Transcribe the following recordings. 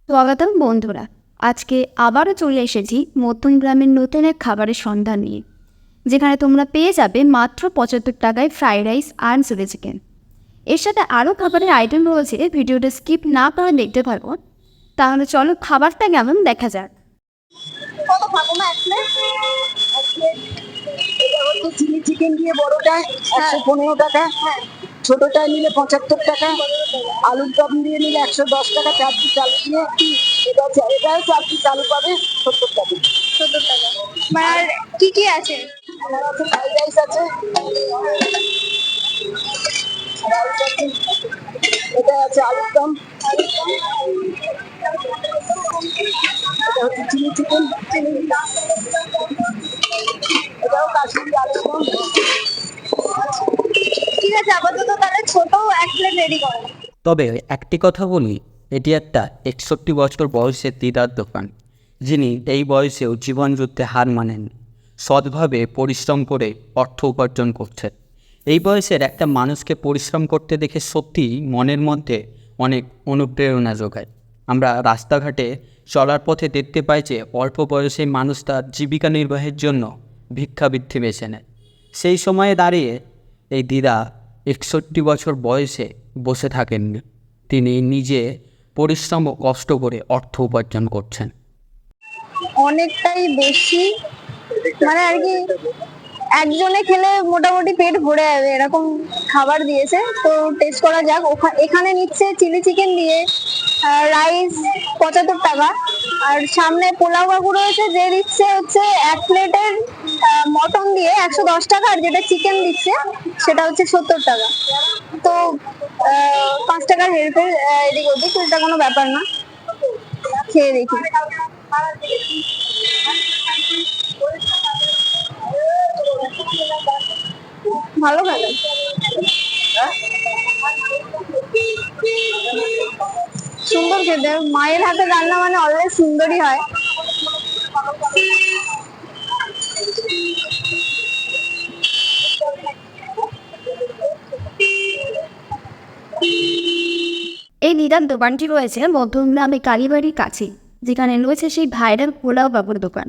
স্বাগতম বন্ধুরা, আজকে আবারও চলে এসেছি নতুন গ্রামের নতুন এক খাবারের সন্ধান নিয়ে, যেখানে তোমরা পেয়ে যাবে মাত্র 75 টাকায় ফ্রাইড রাইস আর চিলি চিকেন। এর সাথে আরও খাবারের আইটেম রয়েছে, ভিডিওটা স্কিপ না করে দেখতে পারবো। তাহলে চলো খাবারটা কেমন দেখা যাক। কত খাবো না এক প্লেট? এটা হচ্ছে চিলি চিকেন দিয়ে বড়টা 115 টাকা, ছোটটা নিলে 75 টাকা, আলুর দম দিয়ে নিলে 110 টাকা, 4 পিস আলু দিয়ে এটা 4 পিস আলু পাবে 70 টাকা। 70 টাকা। আর কি কি আছে? আমার আছে ফ্রাইড রাইস আছে, এটা আছে আলুর দম, এটা হচ্ছে চিলি চিকেন, এটাও কাশ্মীরি আলুর দম। ঠিক আছে, আপাতত তাহলে ছোট এক প্লেট রেডি করো। তবে একটি কথা বলি, এটি একটা 61 বছর বয়সের দিদার দোকান, যিনি এই বয়সেও জীবনযুদ্ধে হার মানেন, সৎভাবে পরিশ্রম করে অর্থ উপার্জন করছেন। এই বয়সের একটা মানুষকে পরিশ্রম করতে দেখে সত্যিই মনের মধ্যে অনেক অনুপ্রেরণা যোগায়। আমরা রাস্তাঘাটে চলার পথে দেখতে পাই যে অল্প বয়সে মানুষ তার জীবিকা নির্বাহের জন্য ভিক্ষাবৃত্তি বেছে নেয়। সেই সময়ে দাঁড়িয়ে এই দিদা 61 বছর বয়সে বসে থাকেননি, তিনি নিজে পরিশ্রম ও কষ্ট করে অর্থ উপার্জন করছেন। অনেকটাই বেশি, মানে আর কি একজনে খেলে মোটামুটি পেট ভরে যাবে এরকম খাবার দিয়েছে। তো টেস্ট করা যাক। এখানে নিচ্ছে চিলি চিকেন দিয়ে রাইস 75 টাকা, আর সামনে পোলাও কাকু রয়েছে, যে দিচ্ছে হচ্ছে এক প্লেটের মটন দিয়ে 110 টাকা, আর যেটা চিকেন দিচ্ছে সেটা হচ্ছে 70 টাকা। তো 5 টাকার হেল্পের এদিক ওদিক, এটা কোনো ব্যাপার না। খেয়ে দেখি। ভালো খেলে, সুন্দর খেতে। মায়ের হাতে রান্না মানে অলওয়েজ সুন্দরই হয়। এই দিদার দোকানটি রয়েছে মধ্যমগ্রামে কালীবাড়ির কাছে, যেখানে রয়েছে সেই ভাইরাল পোলাও বাবুর দোকান।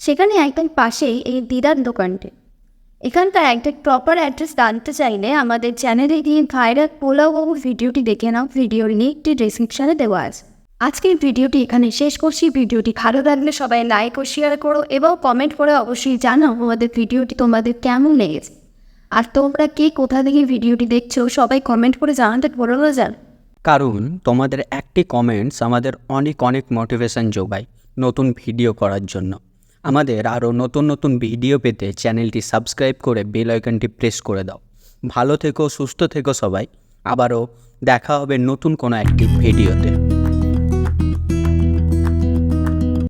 সেখানে একদম পাশেই এই দিদার দোকানটি। এখানকার একটা প্রপার অ্যাড্রেস জানতে চাইলে আমাদের চ্যানেলে গিয়ে ভাইরাল পোলাও বাবুর ভিডিওটি দেখে নাও, ভিডিওর লিঙ্কটি ডিসক্রিপশানে দেওয়া আছে। আজকের ভিডিওটি এখানে শেষ করছি। ভিডিওটি ভালো লাগলে সবাই লাইক ও শেয়ার করো এবং কমেন্ট করে অবশ্যই জানাও আমাদের ভিডিওটি তোমাদের কেমন লেগেছে। আর তোমরা কে কোথা থেকে ভিডিওটি দেখছো সবাই কমেন্ট করে জানাতে ভুলো না যেন। কারণ তোমাদের একটি কমেন্টস আমাদের অনেক অনেক মোটিভেশন যোগায় নতুন ভিডিও করার জন্য। আমাদের আরও নতুন নতুন ভিডিও পেতে চ্যানেলটি সাবস্ক্রাইব করে বেল আইকনটি প্রেস করে দাও। ভালো থেকো, সুস্থ থেকো সবাই। আবারও দেখা হবে নতুন কোনো একটি ভিডিওতে।